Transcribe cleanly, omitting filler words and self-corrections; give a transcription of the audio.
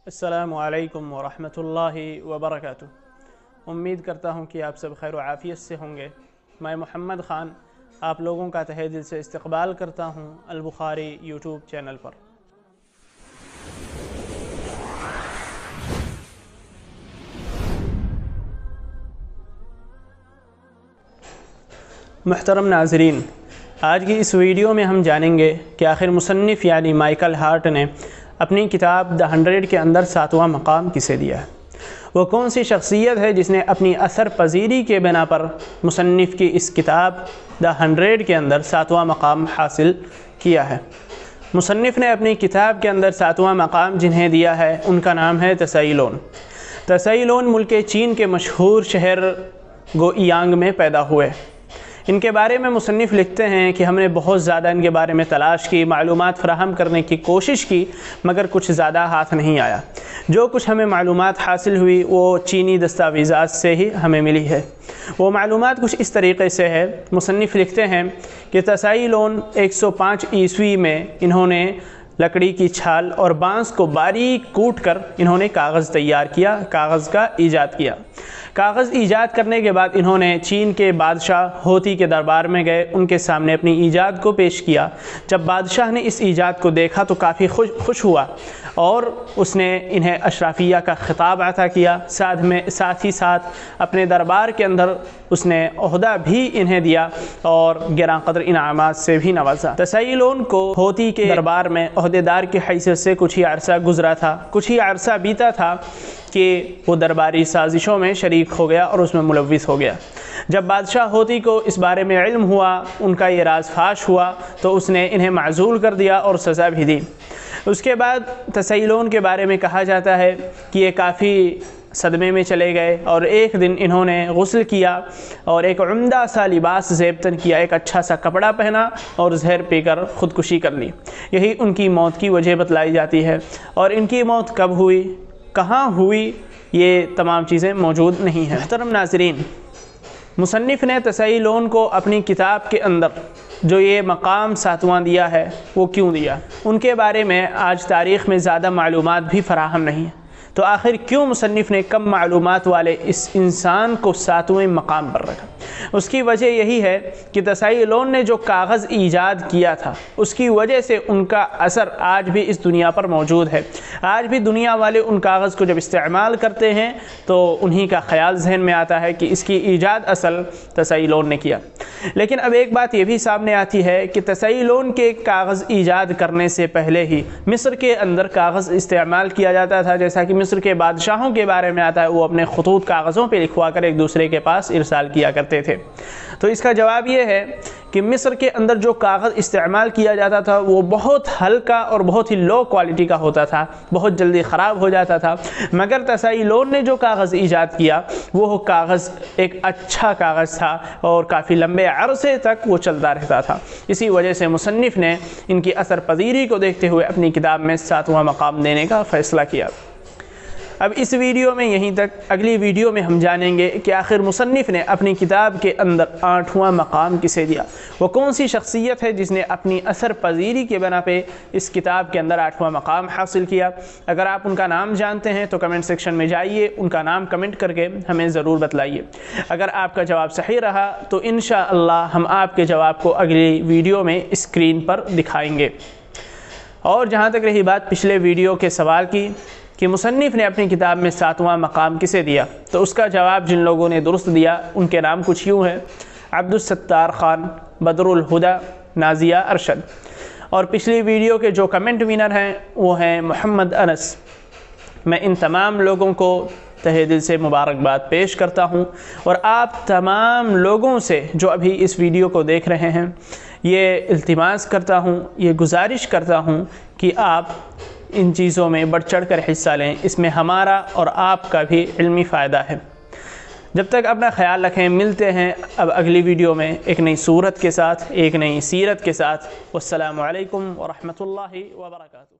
السلام علیکم ورحمۃ اللہ وبرکاتہ۔ امید کرتا ہوں کہ آپ سب خیر و عافیت سے ہوں گے۔ میں محمد خان آپ لوگوں کا تہہ دل سے استقبال کرتا ہوں البخاری یوٹیوب چینل پر۔ محترم ناظرین، آج کی اس ویڈیو میں ہم جانیں گے کہ آخر مصنف یعنی مائیکل ہارٹ نے اپنی کتاب دا 100 کے اندر 7واں مقام کسے دیا ہے۔ وہ کون سی شخصیت ہے جس نے اپنی اثر پذیری کے بنا پر مصنف کی اس کتاب دا 100 کے اندر 7واں مقام حاصل کیا ہے۔ مصنف نے اپنی کتاب کے اندر 7واں مقام جنہیں دیا ہے ان کا نام ہے تسائی لون۔ تسائی لون ملک چین کے مشہور شہر گوئیانگ میں پیدا ہوئے۔ ان کے بارے میں مصنف لکھتے ہیں کہ ہم نے بہت زیادہ ان کے بارے میں تلاش کی، معلومات فراہم کرنے کی کوشش کی، مگر کچھ زیادہ ہاتھ نہیں آیا۔ جو کچھ ہمیں معلومات حاصل ہوئی وہ چینی دستاویزات سے ہی ہمیں ملی ہے۔ وہ معلومات کچھ اس طریقے سے ہے۔ مصنف لکھتے ہیں کہ تسائی لون 105 عیسوی میں انہوں نے لکڑی کی چھال اور بانس کو باریک کوٹ کر انہوں نے کاغذ تیار کیا، کاغذ کا ایجاد کیا۔ کاغذ ایجاد کرنے کے بعد انہوں نے چین کے بادشاہ ہوتی کے دربار میں گئے، ان کے سامنے اپنی ایجاد کو پیش کیا۔ جب بادشاہ نے اس ایجاد کو دیکھا تو کافی خوش ہوا اور اس نے انہیں اشرافیہ کا خطاب عطا کیا، ساتھ ہی ساتھ اپنے دربار کے اندر اس نے عہدہ بھی انہیں دیا اور گراں قدر انعامات سے بھی نوازا۔ تسائی لون کو ہوتی کے دربار میں عہدیدار کی حیثیت سے کچھ ہی عرصہ گزرا تھا، کچھ ہی عرصہ بیتا تھا کہ وہ درباری سازشوں میں شریک ہو گیا اور اس میں ملوث ہو گیا۔ جب بادشاہ ہوتی کو اس بارے میں علم ہوا، ان کا یہ راز فاش ہوا، تو اس نے انہیں معزول کر دیا اور سزا بھی دی۔ اس کے بعد تسائی لون کے بارے میں کہا جاتا ہے کہ یہ کافی صدمے میں چلے گئے اور ایک دن انہوں نے غسل کیا اور ایک عمدہ سا لباس زیب تن کیا، ایک اچھا سا کپڑا پہنا اور زہر پی کر خودکشی کر لی۔ یہی ان کی موت کی وجہ بتلائی جاتی ہے، اور ان کی موت کب ہوئی، کہاں ہوئی، یہ تمام چیزیں موجود نہیں ہیں۔ محترم ناظرین، مصنف نے تسائی لون کو اپنی کتاب کے اندر جو یہ مقام 7واں دیا ہے وہ کیوں دیا؟ ان کے بارے میں آج تاریخ میں زیادہ معلومات بھی فراہم نہیں ہیں، تو آخر کیوں مصنف نے کم معلومات والے اس انسان کو 7ویں مقام پر رکھا؟ اس کی وجہ یہی ہے کہ تسائی لون نے جو کاغذ ایجاد کیا تھا اس کی وجہ سے ان کا اثر آج بھی اس دنیا پر موجود ہے۔ آج بھی دنیا والے ان کاغذ کو جب استعمال کرتے ہیں تو انہی کا خیال ذہن میں آتا ہے کہ اس کی ایجاد اصل تسائی لون نے کیا۔ لیکن اب ایک بات یہ بھی سامنے آتی ہے کہ تسائی لون کے کاغذ ایجاد کرنے سے پہلے ہی مصر کے اندر کاغذ استعمال کیا جاتا تھا، جیسا کہ مصر کے بادشاہوں کے بارے میں آتا ہے، وہ اپنے خطوط کاغذوں پہ لکھوا کر ایک دوسرے کے پاس ارسال کیا کرتے تھے۔ تو اس کا جواب یہ ہے کہ مصر کے اندر جو کاغذ استعمال کیا جاتا تھا وہ بہت ہلکا اور بہت ہی لو کوالٹی کا ہوتا تھا، بہت جلدی خراب ہو جاتا تھا، مگر تسائی لون نے جو کاغذ ایجاد کیا وہ کاغذ ایک اچھا کاغذ تھا اور کافی لمبے عرصے تک وہ چلتا رہتا تھا۔ اسی وجہ سے مصنف نے ان کی اثر پذیری کو دیکھتے ہوئے اپنی کتاب میں 7واں مقام دینے کا فیصلہ کیا۔ اب اس ویڈیو میں یہیں تک، اگلی ویڈیو میں ہم جانیں گے کہ آخر مصنف نے اپنی کتاب کے اندر 8واں مقام کسے دیا۔ وہ کون سی شخصیت ہے جس نے اپنی اثر پذیری کے بنا پہ اس کتاب کے اندر 8واں مقام حاصل کیا؟ اگر آپ ان کا نام جانتے ہیں تو کمنٹ سیکشن میں جائیے، ان کا نام کمنٹ کر کے ہمیں ضرور بتلائیے۔ اگر آپ کا جواب صحیح رہا تو انشاءاللہ ہم آپ کے جواب کو اگلی ویڈیو میں اسکرین پر دکھائیں گے۔ اور جہاں تک رہی بات پچھلے ویڈیو کے سوال کی کہ مصنف نے اپنی کتاب میں 7واں مقام کسے دیا، تو اس کا جواب جن لوگوں نے درست دیا ان کے نام کچھ یوں ہیں: عبدالستار خان، بدر الہدا، نازیہ ارشد۔ اور پچھلی ویڈیو کے جو کمنٹ وینر ہیں وہ ہیں محمد انس۔ میں ان تمام لوگوں کو تہہ دل سے مبارکباد پیش کرتا ہوں، اور آپ تمام لوگوں سے جو ابھی اس ویڈیو کو دیکھ رہے ہیں یہ التماس کرتا ہوں، یہ گزارش کرتا ہوں کہ آپ ان چیزوں میں بڑھ چڑھ کر حصہ لیں، اس میں ہمارا اور آپ کا بھی علمی فائدہ ہے۔ جب تک اپنا خیال رکھیں، ملتے ہیں اب اگلی ویڈیو میں ایک نئی صورت کے ساتھ، ایک نئی سیرت کے ساتھ۔ والسلام علیکم ورحمۃ اللہ وبرکاتہ۔